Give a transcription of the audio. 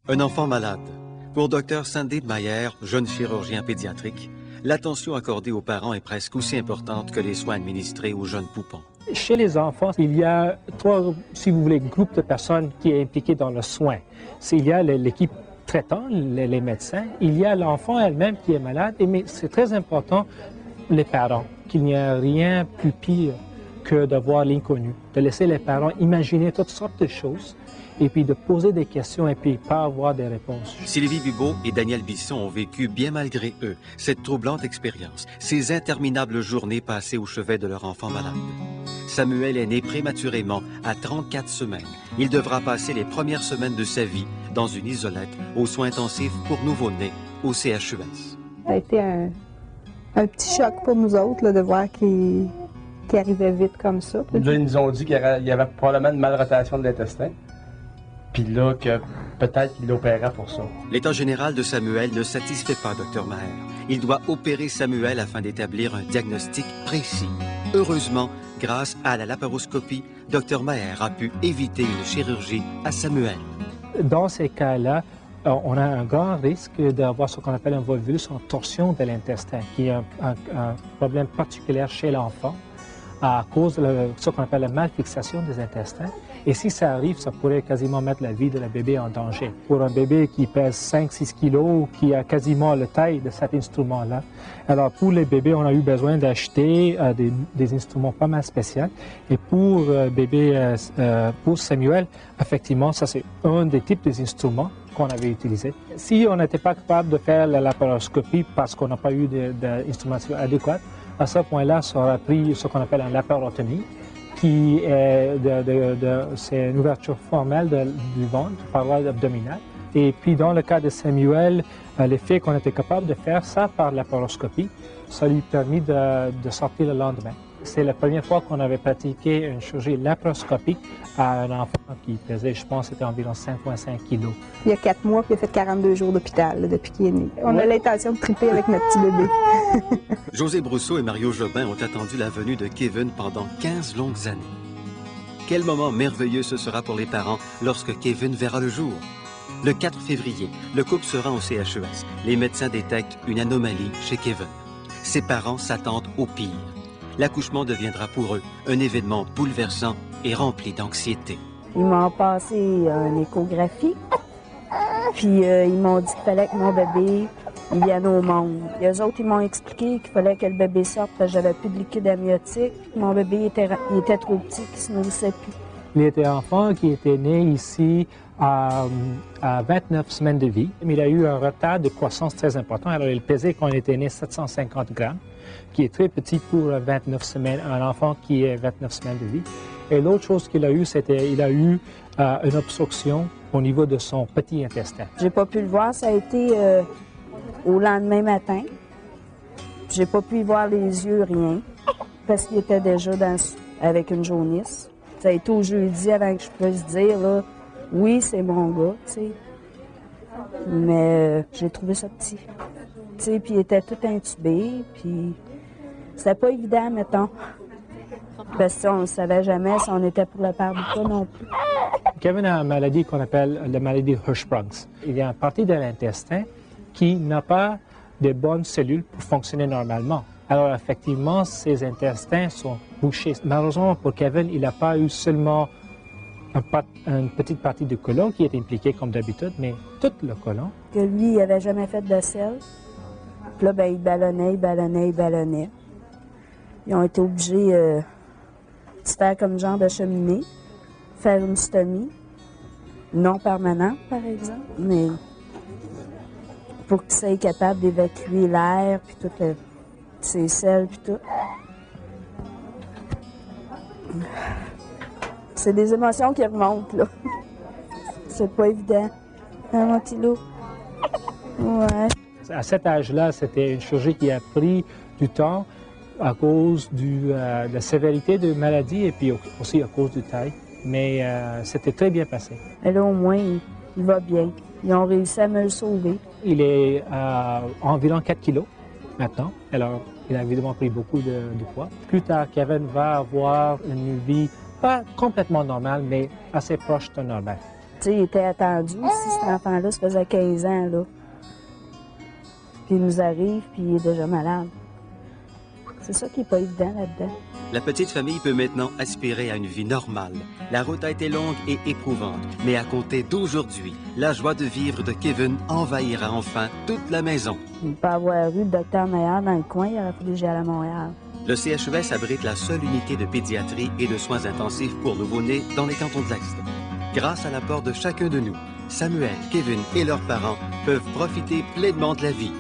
Un enfant malade. Pour Dr Sandeep Mayer, jeune chirurgien pédiatrique, l'attention accordée aux parents est presque aussi importante que les soins administrés aux jeunes poupons. Chez les enfants, il y a trois, si vous voulez, groupes de personnes qui est impliquées dans le soin. Il y a l'équipe traitant, les médecins, il y a l'enfant elle-même qui est malade, mais c'est très important, les parents, qu'il n'y a rien plus pire que de voir l'inconnu, de laisser les parents imaginer toutes sortes de choses et puis de poser des questions et puis pas avoir des réponses. Sylvie Bibeau et Daniel Bisson ont vécu bien malgré eux cette troublante expérience, ces interminables journées passées au chevet de leur enfant malade. Samuel est né prématurément à 34 semaines. Il devra passer les premières semaines de sa vie dans une isolette aux soins intensifs pour nouveau-nés au CHUS. Ça a été un petit choc pour nous autres là, de voir qu'il arrivait vite comme ça. Là, ils nous ont dit qu'il y avait probablement une malrotation de l'intestin. Puis là, que peut-être qu'il l'opérait pour ça. L'état général de Samuel ne satisfait pas Dr Maher. Il doit opérer Samuel afin d'établir un diagnostic précis. Heureusement, grâce à la laparoscopie, Dr Maher a pu éviter une chirurgie à Samuel. Dans ces cas-là, on a un grand risque d'avoir ce qu'on appelle un volvulus en torsion de l'intestin, qui est un problème particulier chez l'enfant à cause de ce qu'on appelle la malfixation des intestins. Et si ça arrive, ça pourrait quasiment mettre la vie de la bébé en danger. Pour un bébé qui pèse 5-6 kilos, qui a quasiment la taille de cet instrument-là, alors pour les bébés, on a eu besoin d'acheter des instruments pas mal spéciaux. Et pour pour Samuel, effectivement, ça c'est un des types des instruments qu'on avait utilisé. Si on n'était pas capable de faire la laparoscopie parce qu'on n'a pas eu d'instrumentation adéquate, à ce point-là, ça aurait pris ce qu'on appelle une laparotomie, qui est c'est une ouverture formelle du ventre, par voie abdominale. Et puis, dans le cas de Samuel, l'effet qu'on était capable de faire ça par laparoscopie, ça lui a permis de sortir le lendemain. C'est la première fois qu'on avait pratiqué une chirurgie laparoscopique à un enfant qui pesait, je pense, c'était environ 5,5 kilos. Il y a 4 mois, puis il a fait 42 jours d'hôpital depuis qu'il est né. On a l'intention de triper avec notre petit bébé. José Brousseau et Mario Jobin ont attendu la venue de Kevin pendant 15 longues années. Quel moment merveilleux ce sera pour les parents lorsque Kevin verra le jour. Le 4 février, le couple se rend au CHUS. Les médecins détectent une anomalie chez Kevin. Ses parents s'attendent au pire. L'accouchement deviendra pour eux un événement bouleversant et rempli d'anxiété. Ils m'ont passé une échographie, puis ils m'ont dit qu'il fallait que mon bébé vienne au monde. Et eux autres, ils m'ont expliqué qu'il fallait que le bébé sorte parce que j'avais plus de liquide amniotique. Mon bébé était trop petit, qu'il ne se nourrissait plus. Il était un enfant qui était né ici à 29 semaines de vie, mais il a eu un retard de croissance très important. Alors, il pesait quand il était né 750 grammes, qui est très petit pour 29 semaines, un enfant qui est 29 semaines de vie. Et l'autre chose qu'il a eu, c'était qu'il a eu une obstruction au niveau de son petit intestin. J'ai pas pu le voir, ça a été au lendemain matin. J'ai pas pu y voir les yeux, rien, parce qu'il était déjà avec une jaunisse. Ça a été au jeudi avant que je puisse dire, là, oui, c'est mon gars, tu sais. Mais j'ai trouvé ça petit. Tu sais, puis il était tout intubé, puis c'était pas évident, mettons. Parce qu'on ne savait jamais si on était pour le père ou pas non plus. Kevin a une maladie qu'on appelle la maladie Hirschsprungs. Il y a une partie de l'intestin qui n'a pas de bonnes cellules pour fonctionner normalement. Alors, effectivement, ses intestins sont bouchés. Malheureusement, pour Kevin, il n'a pas eu seulement une petite partie du côlon qui est impliquée comme d'habitude, mais tout le côlon. Que lui, il n'avait jamais fait de selle. Puis là, ben, il ballonnait. Ils ont été obligés de se faire comme genre de cheminée, faire une stomie, non permanente, par exemple, mais pour qu'il soit capable d'évacuer l'air, puis tout ses selles, puis tout. C'est des émotions qui remontent, là. C'est pas évident. Hein, mon petit loup? Ouais. À cet âge-là, c'était une chirurgie qui a pris du temps à cause de la sévérité de la maladie et puis aussi à cause du taille. Mais c'était très bien passé. Et là, au moins, il va bien. Ils ont réussi à me le sauver. Il est à environ 4 kilos maintenant. Alors, il a évidemment pris beaucoup de poids. Plus tard, Kevin va avoir une vie pas complètement normale, mais assez proche de normal. sais, il était attendu aussi, cet enfant-là, ça faisait 15 ans, là. Puis il nous arrive, puis il est déjà malade. C'est ça qui n'est pas évident là-dedans. La petite famille peut maintenant aspirer à une vie normale. La route a été longue et éprouvante, mais à compter d'aujourd'hui, la joie de vivre de Kevin envahira enfin toute la maison. Il ne peut avoir eu le docteur Meilleur dans le coin, il aurait fallu que j'aille à Montréal. Le CHES abrite la seule unité de pédiatrie et de soins intensifs pour nouveau-nés dans les cantons de l'Est. Grâce à l'apport de chacun de nous, Samuel, Kevin et leurs parents peuvent profiter pleinement de la vie.